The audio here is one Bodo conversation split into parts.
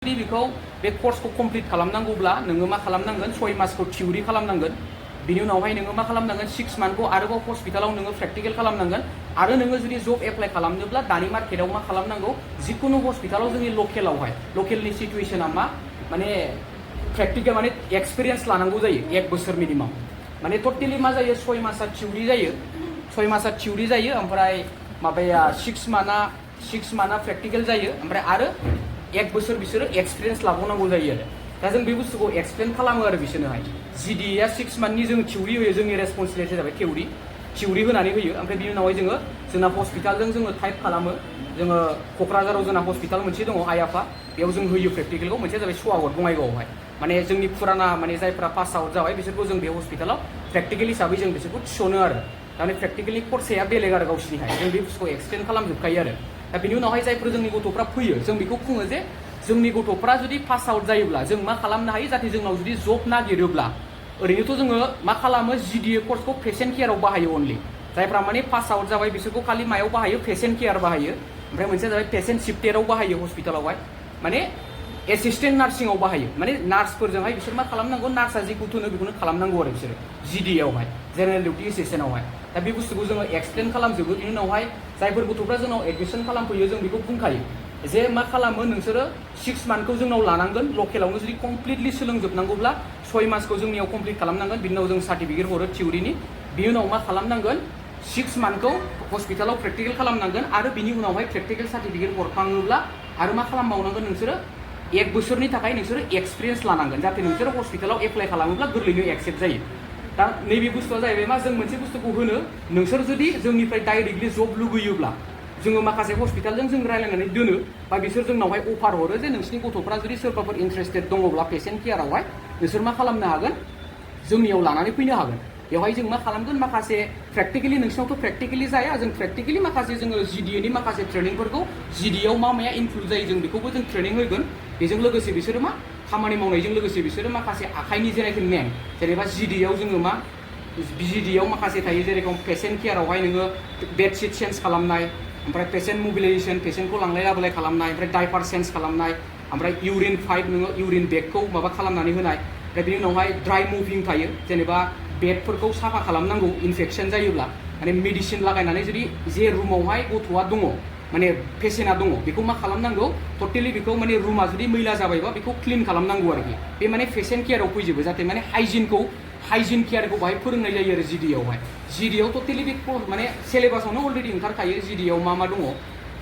जुदि बेखौ बे कर्सखौ कमप्लिट खालामनांगौब्ला नोङो मा खालामनांगोन 6 मासखौ थिउरि खालामनांगोन बिनि उनावहाय नोङो मा खालामनांगोन 6 मान्थखौ आरोबाव हस्पिटालाव नोङो प्रेक्टिकल खालामनांगन आरो नोङो जुदि जब एप्लाइ खालामनोब्ला दानि मार्केटाव मा खालामनांगौ जिकुनु हस्पिटालाव जोंनि लकेलनि सिचुएशना मा माने प्रेक्टिकल माने एक्सपिरियेन्स लानांगौ जायो 1 बोसोर मिनिमाम माने टटेलि मा जायो 6 मासा थिउरि जायो 6 मासा थिउरि जायो ओमफ्राय माबाया 6 माना प्रेक्टिकल जायो ओमफ्राय आरो 1 बोसोर बिसोरो एक्सपिरियेन्स लाबावनांगौ जायो आरो दा जों बे बुस्थुखौ एक्सप्लेन खालामो आरो बिसोरनोहाय जिडिया 6 मान्थनि जों थिउरि होयो जोंनि रेसपन्सिबिलिटि जाबाय थिउरि होनानै होयो ओमफ्राय बिनि उनावहाय जोंना हस्पिटालजों जोङो टाइप खालामो जोङो क'क्राझाराव जोंना हस्पिटाल मोनसे दङ आइ आफा बेयाव जों होयो प्रेक्टिकेलखौ मोनसे जाबाय सुवागत बङाइगावआवहाय माने जोंनि फुराना माने जायफ्रा पास आउट जाबाय बिसोरखौ जों बे हस्पिटालाव प्रेक्टिकेल हिसाबै जों बिसोरखौ थिसनो आरो दानि प्रेक्टिकेलनि खरसाया बेलेग आरो गावसिनिहाय जों बे बुस्थुखौ एक्सप्लेन खालामजोबखायो आरो दा बिनि उनावहाय जायफोर जोंनि गथ'फ्रा फैयो जों बेखौ बुङो जे जोंनि गथ'फ्रा जुदि पास आउट जायोब्ला जों मा खालामनो हायो जाहाथे जोंनाव जुदि जब नागिरोब्ला ओरैनोथ' जोङो मा खालामो जिडिए कर्सखौ पेसेन्ट केयाराव बाहायो अनलि जायफ्रा माने पास आउट जाबाय बिसोरखौ खालि मायाव बाहायो पेसेन्ट केयार बाहायो ओमफ्राय मोनसेया जाबाय पेसेन्ट शिफ्टेराव बाहायो हस्पिटालावहाय माने एसिस्टेन्ट नार्सिंआव बाहायो माने नार्सफोरजोंहाय बिसोर मा खालामनांगौ नार्सआ जेखौ थोनो बेखौनो खालामनांगौ आरो बिसोरो जिडिएआवहाय जेनेरेल डिउटि एसिस्टेन्टआवहाय दा बे बुस्थुखौ जोङो एक्सप्लेन खालामजोबो बिनि उनावहाय जायफोर गथ'फ्रा जोंनाव एडमिसन खालामफैयो जों बेखौ बुंखायो जे मा खालामो नोंसोरो 6 मान्थखौ जोंनाव लानांगोन लकेलावनो जुदि कमप्लिटलि सोलोंजोबनांगौब्ला 6 मासखौ जोंनियाव कमप्लिट खालामनांगोन बिनि उनाव जों सार्टिफिकेट हरो थिउरिनि बिनि उनाव मा खालामनांगोन 6 मान्थखौ हस्पिटालाव प्रेक्टिकेल खालामनांगोन आरो बिनि उनावहाय प्रेक्टिकेल सार्टिफिकेट हरखाङोब्ला आरो मा खालामबावनांगोन नोंसोरो 1 बोसोरनि थाखाय नोंसोरो एक्सपिरियेन्स लानांगोन जाहाथे नोंसोरो हस्पिटालाव एप्लाइ खालामोब्ला गोरलैनो एक्सेप्ट जायो दा नैबे बुस्थुआ जाहैबाय मा जों मोनसे बुस्थुखौ होनो नोंसोर जुदि जोंनिफ्राय डाइरेक्टलि जब लुगैयोब्ला जोङो माखासे हस्पिटालजों जों रायलायनानै दोनो बा बिसोर जोंनावहाय अफार हरो जे नोंसिनि गथ'फ्रा जुदि सोरबाफोर इन्टारेस्टेड दङब्ला पेसेन्ट केयारावहाय नोंसोर मा खालामनो हागोन जोंनियाव लानानै फैनो हागोन बेवहाय जों मा खालामगोन माखासे प्रेक्टिकेलि नोंसिनावथ' प्रेक्टिकेलि जाया जों प्रेक्टिकेलि माखासे जोङो जिडिएनि माखासे ट्रेनिंफोरखौ जिडिएआव मा माया इनक्लुड जायो जों बेखौबो जों ट्रेनिं होगोन बेजों लोगोसे बिसोरो मा खामानि मावनायजों लोगोसे बिसोरो माखासे आखाइनि जेनाखि नेम जेनेबा जिडिएआव जोङो मा जिडिएआव माखासे थायो जेरेखम पेसेन्ट केयारावहाय नोङो बेडशिट चेन्ज खालामनाय ओमफ्राय पेसेन्ट मबिलाइजेसन पेसेन्टखौ लांलाय लाबोलाय खालामनाय ओमफ्राय डाइपार चेन्ज खालामनाय ओमफ्राय इउरिन फाइट नोङो इउरिन बेगखौ माबा खालामनानै होनाय ओमफ्राय बिनि उनावहाय ड्राइ मुभिं थायो जेनेबा बेडफोरखौ साफा खालामनांगौ इनफेकसन जायोब्ला माने मेडिसिन लागायनानै जुदि जे रुमावहाय गथ'आ दङ माने पेसेन्टआ दङ बेखौ मा खालामनांगौ टटेलि बेखौ माने रुमा जुदि मैला जाबायबा बेखौ क्लिन खालामनांगौ आरोखि बे माने पेसेन्ट केयाराव फैजोबो जाहाथे माने हाइजिन केयारखौ बाहाय फोरोंनाय जायो आरो जिडिएआव टटेलि बे माने सिलेबासावनो अलरेडि ओंखारखायो जिडिएआव मा दङ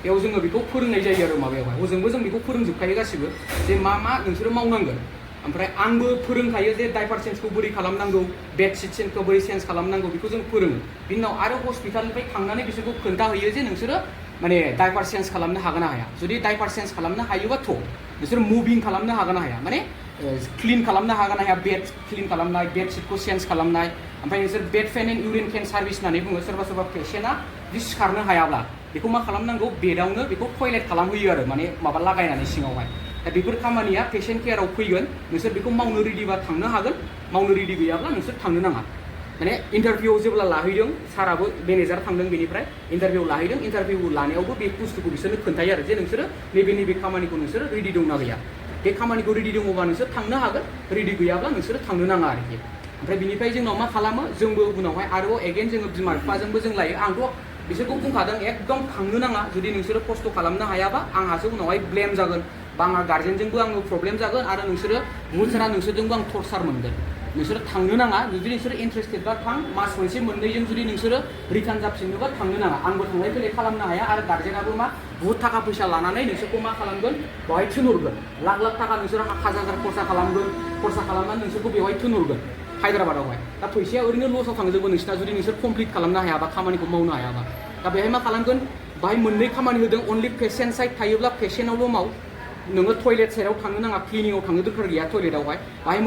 बेयाव जोङो बेखौ फोरोंनाय जायो आरो माबायावहाय हजोंबो जों बेखौ फोरोंजोबखायो गासिबो जे मा नोंसोरो मावनांगोन ओमफ्राय आंबो फोरोंखायो जे डाइपार चेन्जखौ बोरै खालामनांगौ बेडशिट चेन्जखौ बोरै चेन्ज खालामनांगौ बेखौ जों फोरोङो बिनि उनाव आरो हस्पिटालनिफ्राय थांनानै बिसोरखौ खोन्थाहैयो जे नोंसोरो माने डाइपार चेन्ज खालामनो हागोन ना हाया जुदि डाइपार चेन्ज खालामनो हायोबाथ' नोंसोर मुभिं खालामनो हागोन ना हाया माने क्लिन खालामनो हागोन ना हाया बेड क्लिन खालामनाय बेडशिटखौ चेन्ज खालामनाय ओमफ्राय नोंसोर bed pan and urine can service होननानै बुङो सोरबा पेसेन्टआ जुदि सिखारनो हायाब्ला बेखौ मा खालामनांगौ बेडआवनो बेखौ टयलेट खालामहोयो आरो माने माबा लागायनानै सिङावहाय दा बेफोर खामानिया पेसेन्ट केयाराव फैगोन नोंसोर बेखौ मावनो रेडिबा थांनो हागोन मावनो रेडि गैयाब्ला नोंसोर थांनो नाङा माने इन्टारभिउआव जेब्ला लाहैदों साराबो मेनेजार थांदों बेनिफ्राय इन्टारभिउ लाहैदों इन्टारभिउ लानायावबो बे बुस्थुखौ बिसोरनो खोन्थायो आरो जे नोंसोरो नैबे खामानिखौ नोंसोरो रेडि दंना गैया बे खामानिखौ रेडि दङबा नोंसोर थांनो हागोन रेडि गैयाब्ला नोंसोरो थांनो नाङा आरोखि ओमफ्राय बिनिफ्राय जोंनाव मा खालामो जोंबो उनावहाय आरोबाव एगेन जोङो बिमा बिफाजोंबो जों लायो आंथ' बिसोरखौ बुंखादों एकदम थांनो नाङा जुदि नोंसोरो खस्थ' खालामनो हायाबा आंहासो उनावहाय ब्लेम जागोन बा आंहा गार्जेनजोंबो आङो प्रब्लेम जागोन आरो नोंसोरो बुहुत सारा नोंसोरजोंबो आं टर्चार मोनगोन नोंसोरो थांनो नाङा जुदि नोंसोरो इन्टारेस्टेडबा थां मास मोनसे मोननैजों जुदि नोंसोरो रिटार्न जाफिननोबा थांनो नाङा आंबो थांलाय फैलाय खालामनो हाया आरो गार्जेनाबो मा बुहुत थाखा फैसा लानानै नोंसोरखौ मा खालामगोन बेवहाय थिनहरगोन लाख थाखा नोंसोरो हाजार खरसा खालामनानै नोंसोरखौ बेवहाय थिनहरगोन हायद्राबादावहाय दा फैसाया ओरैनो लसआव थांजोबो नोंसिना जुदि नोंसोर कमप्लिट खालामनो हायाबा खामानिखौ मावनो हायाबा दा बेहाय मा खालामगोन बाहाय मोननै खामानि होदों अनलि पेसेन्ट साइड थायोब्ला पेसेन्टआवल' माव नोङो टयलेट साइडआव थांनो नाङा क्लिनिकआव थांनो दरखार गैया टयलेटआवहाय बाहाय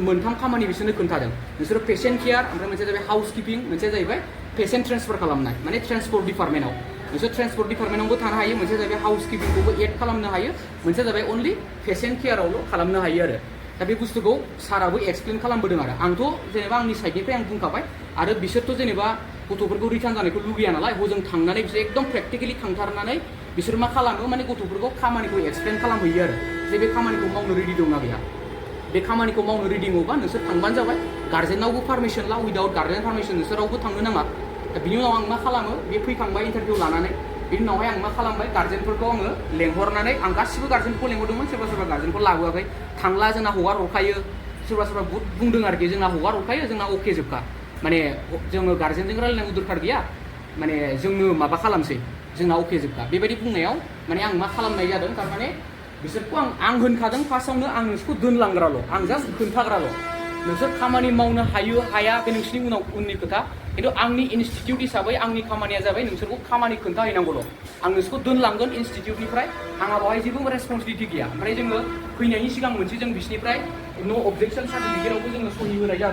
मोनथाम खामानि बिसोरनो खोन्थादों नोंसोरो पेसेन्ट केयार ओमफ्राय मोनसेया जाहैबाय हाउस किपिं मोनसेया जाहैबाय पेसेन्ट ट्रेन्सफार खालामनाय माने ट्रेन्सपर्ट डिपार्टमेन्टआव नोंसोर ट्रेन्सपर्ट डिपार्टमेन्टआवबो थानो हायो मोनसेया जाहैबाय हाउस किपिंखौबो एड खालामनो हायो मोनसेया जाहैबाय अनलि पेसेन्ट केयारावल' खालामनो हायो आरो दा बे बुस्थुखौ साराबो एक्सप्लेन खालामबोदों आरो आंथ' जेनेबा आंनि साइडनिफ्राय आं बुंखाबाय आरो बिसोरथ' जेनेबा गथ'फोरखौ रिटार्न जानायखौ लुगैया नालाय हजों थांनानै बिसोर एकदम प्रेक्टिकेलि थांथारनानै बिसोर मा खालामो माने गथ'फोरखौ खामानिखौ एक्सप्लेन खालामहैयो आरो जे बे खामानिखौ मावनो रेडि दंना गैया बे खामानिखौ मावनो रेडि दङबा नोंसोर थांबानो जाबाय गार्जेनावबो पारमिसन ला उइदाउट गार्जेन पारमिसन नोंसोर रावबो थांनो नाङा दा बिनि उनाव आं मा खालामो बे फैखांबाय इन्टारभिउ लानानै बिनि उनावहाय आं मा खालामबाय गार्जेनफोरखौ आङो लेंहरनानै आं गासिबो गार्जेनखौ लेंहरदोंमोन सोरबा सोरबा गार्जेनखौ लाबोआखै थांला जोंना हगार हरखायो सोरबा सोरबा बुहुद बुंदों आरोखि जोंना हगार हरखायो जोंना अके जोबखा माने जोङो गार्जेनजों रायलायनांगौ दरखार गैया माने जोंनो माबा खालामसै जोंना अके जोबखा बेबायदि बुंनायाव माने आं मा खालामनाय जादों थारमाने बिसोरखौ आं होनखादों फार्स्टआवनो आं नोंसोरखौ दोनलांग्राल' आं जास्ट खोन्थाग्राल' नोंसोर खामानि मावनो हायो हाया बे नोंसोरनि उननि खोथा खिन्थु आंनि इनस्टिटिउट हिसाबै आंनि खामानिया जाबाय नोंसोरखौ खामानि खोन्थाहैनांगौल' आं नोंसोरखौ दोनलांगोन इनस्टिटिउटनिफ्राय आंहा बेवहाय जेबो रेसपन्सिबिलिटि गैया ओमफ्राय जोङो फैनायनि सिगां मोनसे जों बिसोरनिफ्राय न' अबजेक्सन सार्टिफिकेटआवबो जोङो सहि होनाय जादों